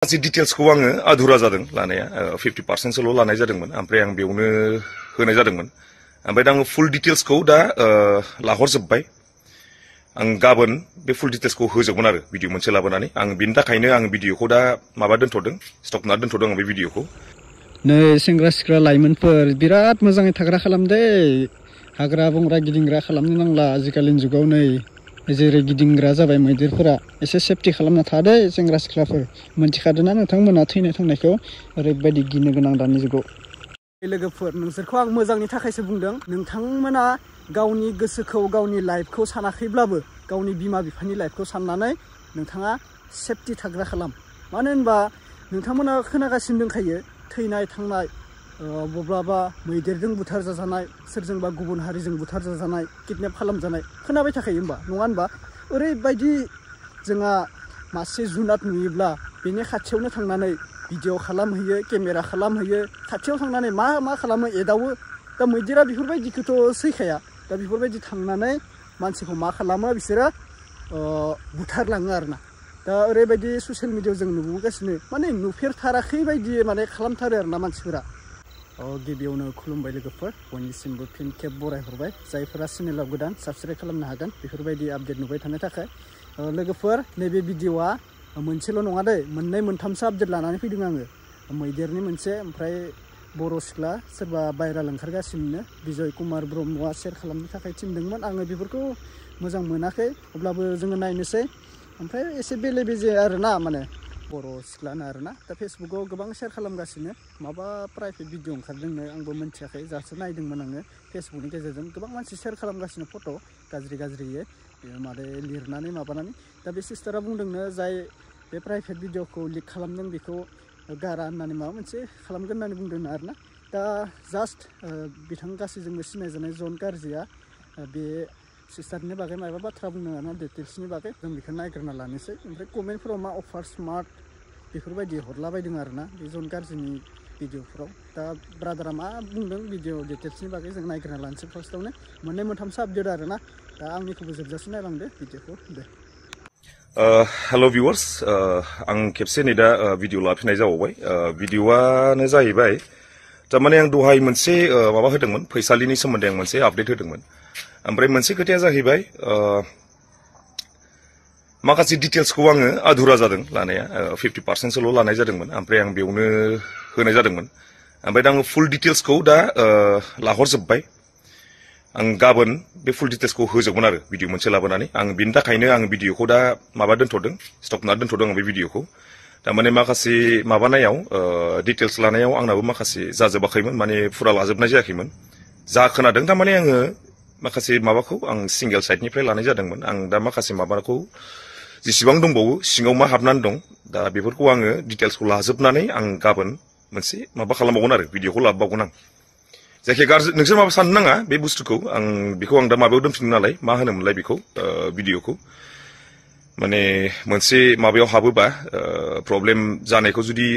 माखासे डिटेल्सखौ आङो आधुरा जादों लानाया 50% सोल' लानाय जादोंमोन ओमफ्राय आं बेयावनो होनाय जादोंमोन ओमफ्राय दा आङो फुल डिटेल्सखौ दा लाहरजोब्बाय आं गाबोन बे फुल डिटेल्सखौ होजोबगोन आरो भिडिअ मोनसे लाबोनानै आं बिनि थाखायनो आं भिडिअखौ दा माबा दोनथ'दों स्टप खालामना दोनथ'दों आं बे भिडिअखौ नै सेंग्रा सिख्ला लाइमोनफोर बिराद मोजाङै थाग्रा खालामदे हाग्रा बंग्रा गिदिंग्रा खालामनो नांला आजिखालिनि जुगाव नै जेरै गिदिंग्रा जाबाय मैदेरफोरा एसे सेफटि खालामना थादे सेंग्रा सिख्लाफोर मोनथिखादोंना नोंथांमोना थैनाय थांनायखौ ओरैबायदि गिनो गोनां दानि जुगाव लोगोफोर नोंसोरखौ आं मोजांनि थाखायसो बुंदों नोंथांमोना गावनि गोसोखौ गावनि लाइफखौ सानाखैब्लाबो गावनि बिमा बिफानि लाइफखौ साननानै नोंथाङा सेफटि थाग्रा खालाम मानो होनबा नोंथांमोना खोनागासिनो दंखायो थैनाय थांनाय बब्लाबा मैदेरजों बुथार जाजानाय सोरजोंबा गुबुन हारिजों बुथार जाजानाय किडनेप खालामजानाय खोनाबाय थाखायो होमबा नङा होनबा ओरैबायदि जोंहा मासे जुनाद नुयोब्ला बेनि खाथियावनो थांनानै भिडिअ खालामहैयो केमेरा खालामहैयो खाथियाव थांनानै मा खालामो एदावो दा मैदेरा बेफोरबायदिखौथ' सैखाया दा बेफोरबायदि थांनानै मानसिखौ मा खालामो बिसोरो बुथारलाङो आरोना दा ओरैबायदि ससियेल मिडियायाव जों नुबोगासिनो माने नुफेरथाराखै बायदि माने खालामथारो आरोना मानसिफोरा गिबियावनो खुलुमबाय लोगोफोर बयनिसिमबो फिन खेब बरायहरबाय जायफोरा चेनेलाव गोदान साबस्क्राइब खालामनो हागोन बेफोरबायदि आपडेट नुबाय थानो थाखाय लोगोफोर नैबे भिडिअआ मोनसेल' नङा दै मोननै मोनथामसो आपडेट लानानै फैदों आङो मैदेरनि मोनसे ओमफ्राय बर' सिख्ला सोरबा भाइराल ओंखारगासिनो बिजय कुमार ब्रह्मआ शेयार खालामनो थाखाय थिनदोंमोन आङो बेफोरखौ मोजां मोनाखै अब्लाबो जोङो नायनोसै ओमफ्राय एसे बेले बेजे आरोना माने बर' सिख्लानो आरोना दा फेसबुकाव गोबां शेयार खालामगासिनो माबा प्राइभेट भिडिअ ओंखारदोंनो आंबो मिन्थियाखै जासो नायदोंमोन आङो फेसबुकनि गेजेरजों गोबां मानसि शेयार खालामगासिनो फट' गाज्रियै माने लिरनानै माबानानै दा बे सिस्टारा बुंदोंनो जाय बे प्राइभेट भिडिअखौ लिक खालामदों बेखौ गारा होननानै माबा मोनसे खालामगोन होननानै बुंदों आरोना दा जास्ट बिथां गासैजोंबो सिनायजानाय जन गारजिया बे सिस्टारनि बागै माबा बाथ्रा बुंदों आरोना डिटेल्सनि बागै जों बेखौ नायग्रोना लानोसै ओमफ्राय कमेन्टफोराव मा अफार स्मार्ट बेफोरबायदि हरलाबायदों आरोना बे जन गारजिनि भिडिअफोराव दा ब्रादारा मा बुंदों भिडिअ डिटेल्सनि बागै जों नायग्रोना लानोसै फार्स्टआवनो मोननै मोनथामसो आपडेट आरोना दा आंनिखौबो जोबजासे नायलांदो भिडिअखौ दे हेल' भिउवार्स आं खेबसे नै दा भिडिअ लाफिननाय जाबावबाय भिडिअआनो जाहैबाय थारमाने आं दहाय मोनसे माबा होदोंमोन फैसालिनि सोमोन्दै आं मोनसे आपडेट होदोंमोन ओमफ्राय मोनसे खोथाया जाहैबाय माखासे डिटेल्सखौ आङो आधुरा जादों लानाया 50% सोल' लानाय जादोंमोन ओमफ्राय आं बेयावनो होनाय जादोंमोन ओमफ्राय दा आङो फुल डिटेल्सखौ दा लाहरजोब्बाय आं गाबोन बे फुल डिटेल्सखौ होजोबगोन आरो भिडिअ मोनसे लाबोनानै आं बिनि थाखायनो आं भिडिअखौ दा माबा दोनथ'दों स्टप खालामना दोनथ'दों आं बे भिडिअखौ थारमाने माखासे माबानायाव डिटेल्स लानायाव आंनाबो माखासे जाजोबाखैमोन माने फुरा लाजोबनाय जायाखैमोन जा खोनादों थारमाने आङो माखासे माबाखौ आं सिंगेल साइडनिफ्राय लानाय जादोंमोन आं दा माखासे माबाखौ जेसेबां दंबावो सिङाव मा हाबनानै दं दा बेफोरखौ आङो डिटेल्सखौ लाजोबनानै आं गाबोन मोनसे माबा खालामबावगोन आरो भिडिअखौ लाबोबावगोन आं जायखिया गाज्रि नोंसोर माबा साननो नाङा बे बुस्थुखौ आं बेखौ आं दा माबायाव दोनफिनदों नालाय मा होनोमोनलाय बेखौ भिडिअखौ माने मोनसे माबायाव हाबोबा प्रब्लेम जानायखौ जुदि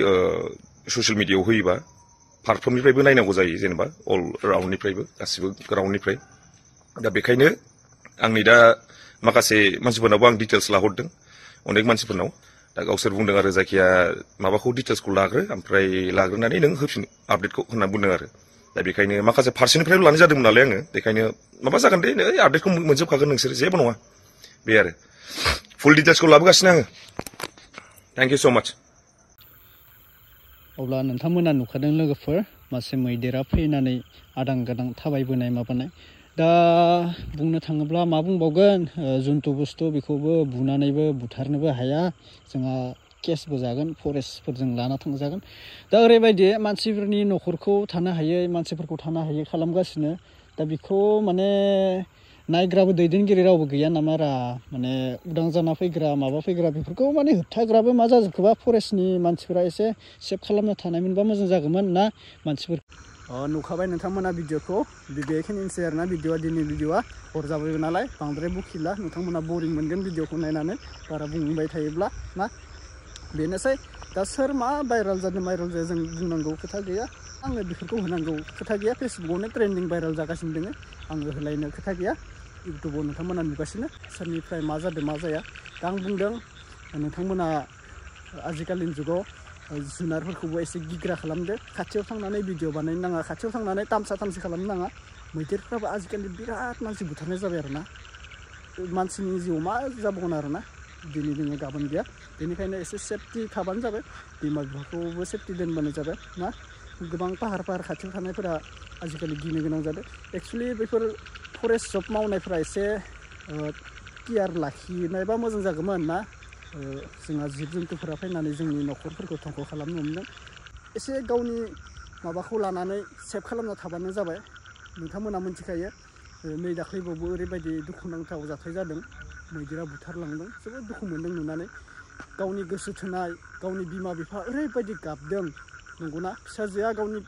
ससियेल मिडियायाव होयोबा फारफ्रोमनिफ्रायबो नायनांगौ जायो जेनेबा अल राउन्डनिफ्रायबो गासिबो राउन्डनिफ्राय दा बेखायनो आंनि दा माखासे मानसिफोरनावबो आं डिटेल्स लाहरदों अनेक मानसिफोरनाव दा गावसोर बुंदों आरो जायखिया माबाखौ डिटेल्सखौ लाग्रो ओमफ्राय लाग्रोनानै नों होफिन आपडेटखौ होनना बुंदों आरो दा बेखायनो माखासे फारसेनिफ्रायबो लानाय जादोंमोन नालाय आङो बेखायनो माबा जागोन दे नै आपडेटखौ मोनजोबखागोन नोंसोर जेबो नङा बे आरो फुल डिटेल्सखौ लाबोगासिनो आङो थेंक इउ स' माच अब्ला नोंथांमोना नुखादों लोगोफोर मासे मैदेरा फैनानै आदां गादां थाबायबोनाय माबानाय दा बुंनो थाङोब्ला मा बुंबावगोन जुन्थु बुस्थु बेखौबो बुनानैबो बुथारनोबो हाया जोंहा केसबो जागोन फरेस्टफोरजों लाना थांजागोन दा ओरैबायदि मानसिफोरनि न'खरखौ थानो हायै मानसिफोरखौ थानो हायै खालामगासिनो दा बेखौ माने नायग्राबो दैदेनगिरि रावबो गैया नामा रा माने उदां जाना फैग्रा माबा फैग्रा बेफोरखौ माने होबथाग्राबो मा जाजोबखोबा फरेस्टनि मानसिफोरा एसे सेफ खालामना थानायमोनबा मोजां जागौमोन ना मानसिफोर नुखाबाय नोंथांमोना भिडिअखौ बेखिनिसै आरोना भिडिअआ दिनै भिडिअआ हर जाबाय नालाय बांद्राय बुखिला नोंथांमोना बरिं मोनगोन भिडिअखौ नायनानै बारा बुंबाय थायोब्ला ना बेनोसै दा सोर मा भाइराल जादों भाइराल जाया जों बुंनांगौ खोथा गैया आङो बेफोरखौ होनांगौ खोथा गैया फेसबुकआवनो ट्रेन्डिं भाइराल जागासिनो दङ आङो होलायनो खोथा गैया इउटुबाव नोंथांमोना नुगासिनो सोरनिफ्राय मा जादों मा जाया दा आं बुंदों नोंथांमोना आजिखालिनि जुगाव जुनारफोरखौबो एसे गिग्रा खालामदो खाथियाव थांनानै भिडिअ बानायनो नाङा खाथियाव थांनानै तामसा तामसि खालामनो नाङा मैदेरफ्राबो आजिखालि बिराद मानसि बुथारनाय जाबाय आरो ना मानसिनि जिउआव मा जाबावगोन आरो ना दिनै दोङो गाबोन गैया बेनिखायनो एसे सेफटि थाबानो जाबाय बिमा बिफाखौबो सेफटि दोनबानो जाबाय ना गोबां पाहार खाथियाव थानायफोरा आजिखालि गिनो गोनां जादों एक्सुवेलि बेफोर फरेस्ट जब मावनायफोरा एसे केयार लाखिनायबा मोजां जागौमोन ना जोंहा जिब जुन्थुफोरा फैनानै जोंनि न'खरफोरखौ धंख' खालामनो हमदों एसे गावनि माबाखौ लानानै सेभ खालामना थाबानो जाबाय नोंथांमोना मिथिखायो नै दाख्लैबावबो ओरैबायदि दुखुनांथाव जाथाय जादों मैदेरा बुथारलांदों जोबोद दुखु मोनदों नुनानै गावनि गोसो थोनाय गावनि बिमा बिफा ओरैबायदि गाबदों नंगौना फिसाजोआ गावनि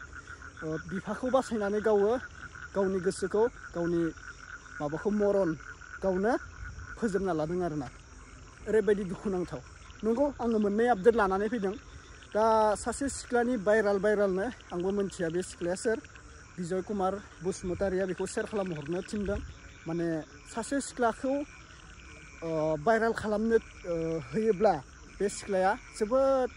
बिफाखौ बासायनानै गावनि गोसोखौ गावनि माबाखौ मरन गावनो फोजोबना लादों आरोना ओरैबायदि दुखुनांथाव नंगौ आङो मोननै आपडेट लानानै फैदों दा सासे सिख्लानि भाइरालनो आंबो मिथिया बे सिख्लाया सोर बिजय कुमार बसुमतारिया बेखौ शेयार खालामहरनो थिनदों माने सासे सिख्लाखौ भाइराल खालामनो होयोब्ला बे सिख्लाया जोबोद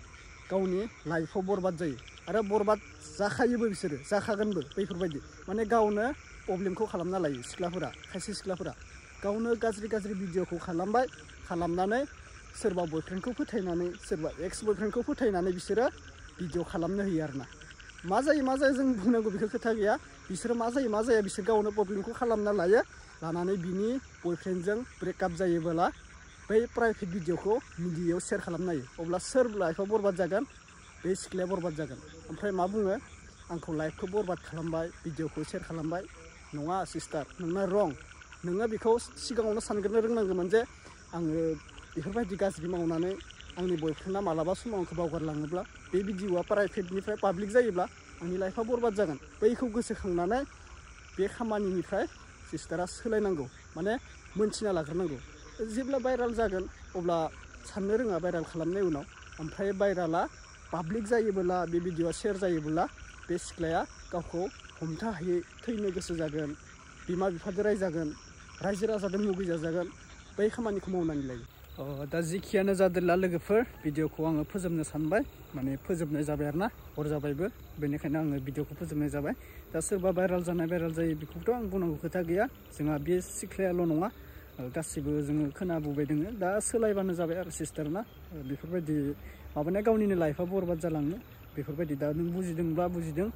गावनि लाइफआव बरबाद जायो आरो बरबाद जाखायोबो बिसोरो जाखागोनबो बैफोरबायदि माने गावनो प्रब्लेमखौ खालामना लायो सिख्लाफोरा खायसे सिख्लाफोरा गावनो गाज्रि भिडिअखौ खालामनानै सोरबा बयफ्रेन्डखौ फोथायनानै सोरबा एक्स बयफ्रेन्डखौ फोथायनानै बिसोरो भिडिअ खालामनो होयो आरोना मा जायो जों बुंनांगौ बेखौ खोथा गैया बिसोरो मा जाया बिसोर गावनो प्रब्लेमखौ खालामना लानानै बिनि बयफ्रेन्डजों ब्रेकआप जायोबोला बै प्राइभेट भिडिअखौ मिडियायाव शेयार खालामनो हायो अब्ला सोर लाइफआव बरबाद जागोन बे सिख्लाया बरबाद जागोन ओमफ्राय मा बुङो आंखौ लाइफखौ बरबाद खालामबाय भिडिअखौ शेयार खालामबाय नङा सिस्टार नोंना रं नोङो बेखौ सिगाङावनो सानग्रोनो रोंनांगौमोन जे आङो बेफोरबायदि गाज्रि मावनानै आंनि बयफ्रेन्डआ मालाबा समाव आंखौ बावगारलाङोब्ला बे भिडिअआ प्राइभेटनिफ्राय पाब्लिक जायोब्ला आंनि लाइफआ बरबाद जागोन बैखौ गोसोखांनानै बे खामानिनिफ्राय सिस्टारा सोलायनांगौ माने मोनथिना लाग्रोनांगौ जेब्ला भाइराल जागोन अब्ला साननो रोङा भाइराल खालामनाय उनाव ओमफ्राय भाइराला पाब्लिक जायोबोला बे भिडिअआ शेयार जायोबोला बे सिख्लाया गावखौ हमथाहायै थैनो गोसो जागोन बिमा बिफाजों रायजागोन रायजो राजाजों मुगैजाजागोन बै खामानिखौ मावनानै लायो दा जिखियानो जादोंला लोगोफोर भिडिअखौ आङो फोजोबनो सानबाय माने फोजोबनाय जाबाय आरो ना हर जाबायबो बेनिखायनो आङो भिडिअखौ फोजोबनाय जाबाय दा सोरबा भाइराल जायो बेखौथ' आं बुंनांगौ खोथा गैया जोंहा बे सिख्लायाल' नङा गासिबो जोङो खोनाबोबाय दोङो दा सोलायबानो जाबाय आरो सिस्टारना बेफोरबायदि माबानाया गावनिनो लाइफआ बरबाद जालाङो बेफोरबायदि दा नों बुजिदोंब्ला बुजिदों